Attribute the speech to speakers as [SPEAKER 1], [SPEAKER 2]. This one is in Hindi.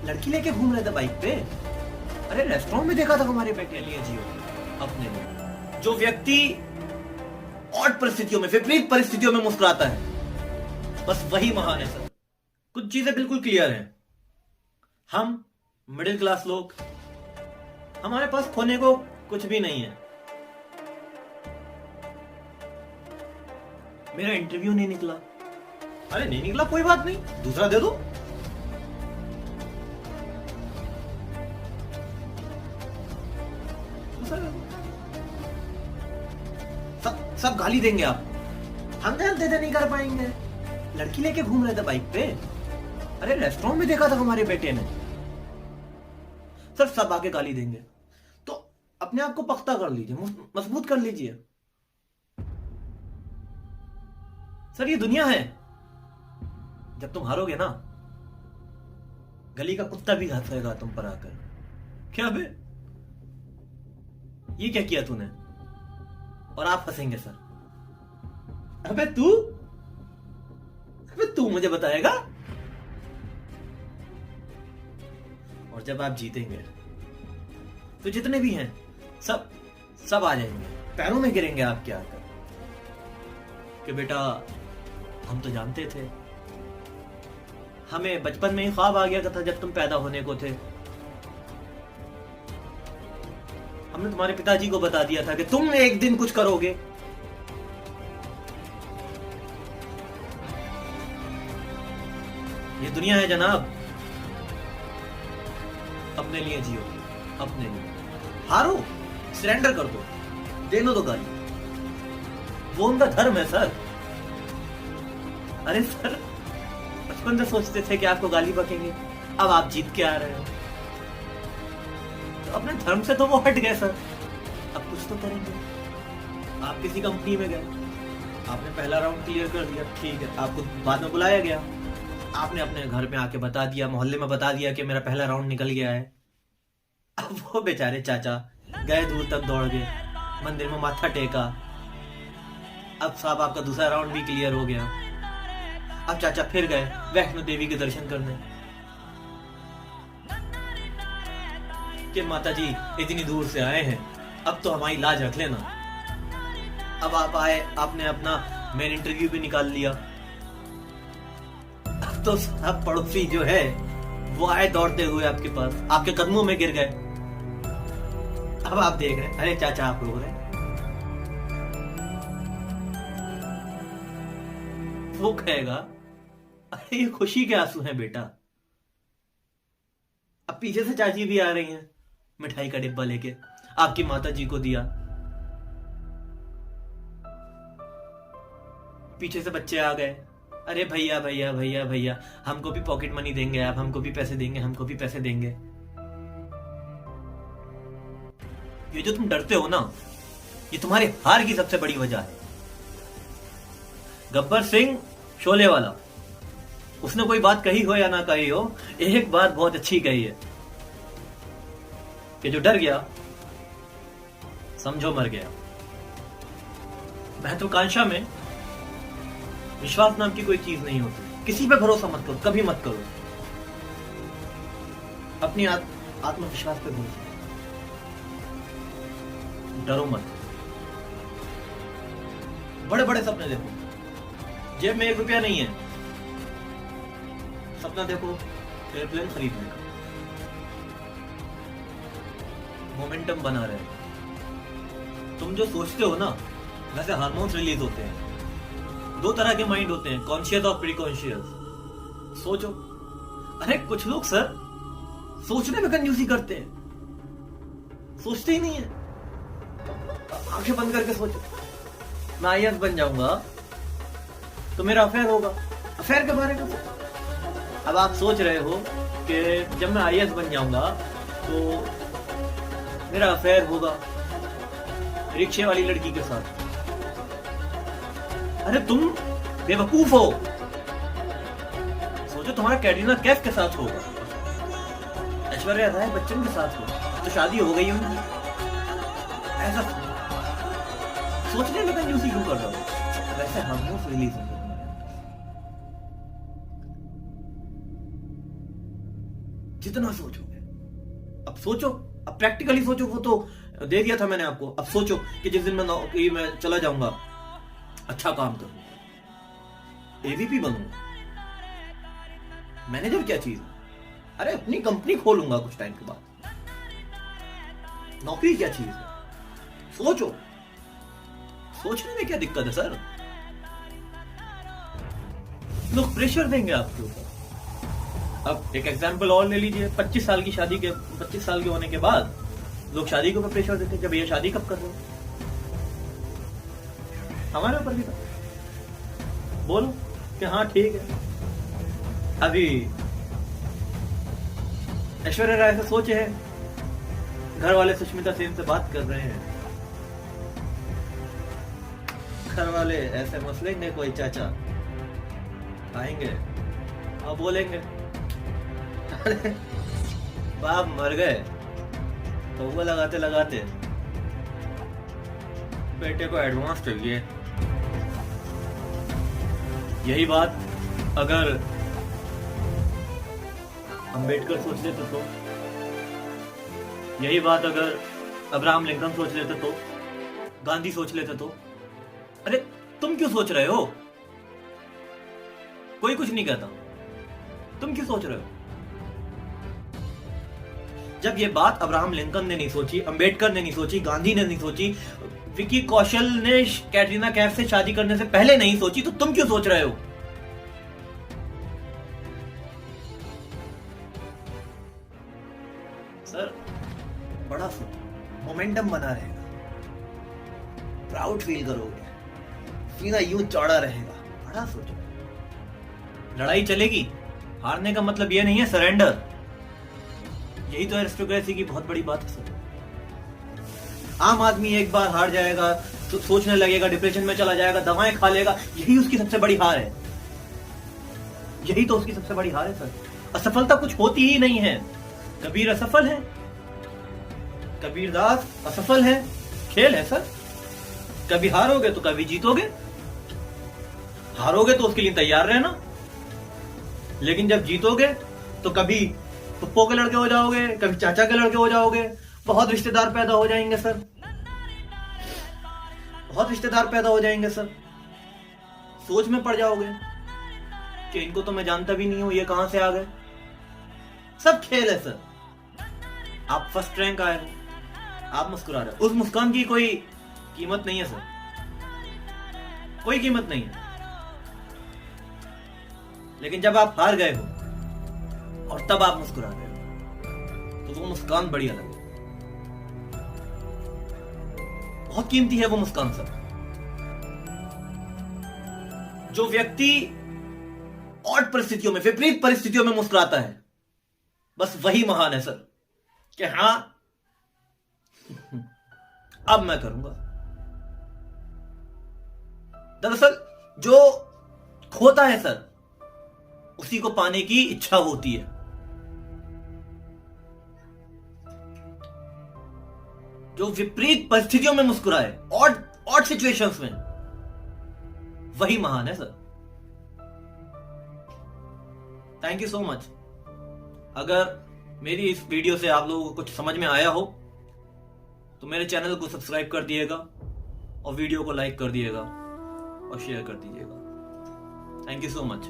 [SPEAKER 1] लड़की लेके घूम रहे थे बाइक पे। अरे रेस्टोरेंट में देखा था हमारे बेटे लिए जियो अपने लिए। जो व्यक्ति ऑड परिस्थितियों में, विपरीत परिस्थितियों में मुस्कुराता है, बस वही महान है सर। कुछ चीजें बिल्कुल क्लियर हैं। हम मिडिल क्लास लोग, हमारे पास खोने को कुछ भी नहीं है। मेरा इंटरव्यू नहीं निकला। अरे नहीं निकला, कोई बात नहीं, दूसरा दे दो। सब गाली देंगे आप, हम जानते थे नहीं कर पाएंगे। लड़की लेके घूम रहे थे बाइक पे। अरे रेस्टोरेंट में देखा था हमारे बेटे ने। सर सब आके गाली देंगे, तो अपने आप को पख्ता कर लीजिए, मजबूत कर लीजिए। सर ये दुनिया है, जब तुम हारोगे ना, गली का कुत्ता भी हंसेगा तुम पर आकर। क्या बे, ये क्या किया तूने? और आप हंसेंगे सर। अबे तू मुझे बताएगा। और जब आप जीतेंगे तो जितने भी हैं सब आ जाएंगे, पैरों में गिरेंगे आपके आकर कि बेटा हम तो जानते थे, हमें बचपन में ही ख्वाब आ गया था जब तुम पैदा होने को थे। हमने तुम्हारे पिताजी को बता दिया था कि तुम एक दिन कुछ करोगे। ये दुनिया है जनाब, अपने लिए जियो, अपने लिए। हारो, सरेंडर कर दो, दे लो तो गाली, वो उनका धर्म है सर। अरे सर बचपन से सोचते थे कि आपको गाली बकेंगे, अब आप जीत के आ रहे हो, तो अपने धर्म से तो वो हट गए सर। अब कुछ तो करेंगे। आप किसी कंपनी में गए, आपने पहला राउंड क्लियर कर दिया, ठीक है, आपको बाद में बुलाया गया, आपने अपने घर में आके बता दिया, मोहल्ले में बता दिया कि मेरा पहला राउंड निकल गया है। अब वो बेचारे चाचा गए, दूर तक दौड़ गए, मंदिर में माथा टेका, अब साहब आपका दूसरा राउंड भी क्लियर हो गया। अब चाचा फिर गए वैष्णो देवी के दर्शन करने कि माता जी इतनी दूर से आए हैं, अब तो हमारी लाज रख लेना। अब आप आए, आपने अपना मेन इंटरव्यू भी निकाल लिया। अब तो सब पड़ोसी जो है वो आए दौड़ते हुए आपके पास, आपके कदमों में गिर गए। अब आप देख रहे हैं, अरे चाचा आप रो रहे हैं। वो कहेगा अरे ये खुशी के आंसू हैं बेटा। अब पीछे से चाची भी आ रही हैं मिठाई का डिब्बा लेके, आपकी माता जी को दिया। पीछे से बच्चे आ गए, अरे भैया भैया भैया भैया हमको भी पॉकेट मनी देंगे आप, हमको भी पैसे देंगे, हमको भी पैसे देंगे। ये जो तुम डरते हो ना, ये तुम्हारे हार की सबसे बड़ी वजह है। गब्बर सिंह शोले वाला, उसने कोई बात कही हो या ना कही हो, एक बात बहुत अच्छी कही है कि जो डर गया समझो मर गया। महत्वाकांक्षा में विश्वास नाम की कोई चीज नहीं होती। किसी पे भरोसा मत करो, कभी मत करो। अपनी आत्मविश्वास पे भरोसा, डरो मत। बड़े बड़े सपने देखो, जेब में 1 रुपया नहीं है, सपना देखो एयरप्लेन खरीदने का, मोमेंटम बना रहे। तुम जो सोचते हो ना, वैसे हार्मोन्स रिलीज होते हैं। 2 तरह के माइंड होते हैं, कॉन्शियस और प्रीकॉन्शियस। सोचो, अरे कुछ लोग सर सोचने में कंजूसी करते हैं, सोचते ही नहीं है। आंखें बंद करके सोचो, मैं आईएएस बन जाऊंगा तो मेरा अफेयर होगा, अफेयर के बारे में सोचो। अब आप सोच रहे हो कि जब मैं आईएएस बन जाऊंगा तो मेरा अफेयर होगा रिक्शे वाली लड़की के साथ। अरे तुम बेवकूफ हो। सोचो तुम्हारा कैटरीना कैफ के साथ होगा, ऐश्वर्या राय बच्चन के साथ होगा, तो शादी हो गई उनकी। ऐसा सोचने में कंजूसी क्यों कर रहा हो? वैसे हार्मोन्स रिलीज होंगे। जितना सोचोगे। अब सोचो, अब प्रैक्टिकली सोचो, वो तो दे दिया था मैंने आपको। अब सोचो कि जिस दिन मैं नौकरी में चला जाऊंगा, अच्छा काम करूंगा, एवीपी बनूंगा, मैनेजर क्या चीज है, अरे अपनी कंपनी खोलूंगा कुछ टाइम के बाद, नौकरी क्या चीज है, सोचो। सोचने में क्या दिक्कत है सर? लोग प्रेशर देंगे आपके ऊपर। अब एक एग्जांपल और ले लीजिए, 25 साल के होने के बाद लोग शादी के ऊपर प्रेशर देते हैं, जब ये शादी कब कर रहे हो? हमारे ऊपर भी था, बोलो कि हाँ ठीक है। अभी ऐश्वर्या राय से सोचे है, घर वाले सुष्मिता सेन से बात कर रहे हैं, घर वाले ऐसे मसलेंगे, कोई चाचा आएंगे और बोलेंगे अरे बाप मर गए, तो वो लगाते लगाते बेटे को एडवांस चाहिए। यही बात अगर अंबेडकर सोच लेते तो, यही बात अगर अब्राहम लिंकन सोच लेते तो, गांधी सोच लेते तो। अरे तुम क्यों सोच रहे हो? कोई कुछ नहीं कहता, तुम क्यों सोच रहे हो? जब ये बात अब्राहम लिंकन ने नहीं सोची, अंबेडकर ने नहीं सोची, गांधी ने नहीं सोची, विकी कौशल ने कैटरीना कैफ से शादी करने से पहले नहीं सोची, तो तुम क्यों सोच रहे हो? सर बड़ा सोचो, मोमेंटम बना रहेगा, प्राउड फील करोगे, सीना यूं चौड़ा रहेगा। बड़ा सोचो, लड़ाई चलेगी, हारने का मतलब यह नहीं है सरेंडर। यही तो एरिस्टोक्रेसी की बहुत बड़ी बात है सर। आम आदमी एक बार हार जाएगा तो सोचने लगेगा, डिप्रेशन में चला जाएगा, दवाएं खा लेगा, यही उसकी सबसे बड़ी हार है। यही तो उसकी सबसे बड़ी हार है सर। असफलता कुछ होती ही नहीं है। कबीर असफल है, कबीरदास असफल है, खेल है सर। कभी हारोगे तो कभी जीतोगे, हारोगे तो उसके लिए तैयार रहना, लेकिन जब जीतोगे तो कभी पप्पो के लड़के हो जाओगे, कभी चाचा के लड़के हो जाओगे, बहुत रिश्तेदार पैदा हो जाएंगे सर, बहुत रिश्तेदार पैदा हो जाएंगे सर। सोच में पड़ जाओगे कि इनको तो मैं जानता भी नहीं हूं, ये कहां से आ गए। सब खेल है सर। आप फर्स्ट रैंक आए हो, आप मुस्कुरा रहे हो, उस मुस्कान की कोई कीमत नहीं है सर, कोई कीमत नहीं है। लेकिन जब आप हार गए हो और तब आप मुस्कुरा रहे हो, तो वो मुस्कान बड़ी अलग है, बहुत कीमती है वो मुस्कान सर। जो व्यक्ति ऑड परिस्थितियों में, विपरीत परिस्थितियों में मुस्कुराता है, बस वही महान है सर, कि हां अब मैं करूंगा। दरअसल जो खोता है सर, उसी को पाने की इच्छा होती है। जो विपरीत परिस्थितियों में मुस्कुराए, ऑड सिचुएशंस में, वही महान है sir. Thank you so much. अगर मेरी इस वीडियो से आप लोगों को कुछ समझ में आया हो तो मेरे चैनल को सब्सक्राइब कर दिएगा और वीडियो को लाइक कर दिएगा और शेयर कर दीजिएगा। Thank you so much.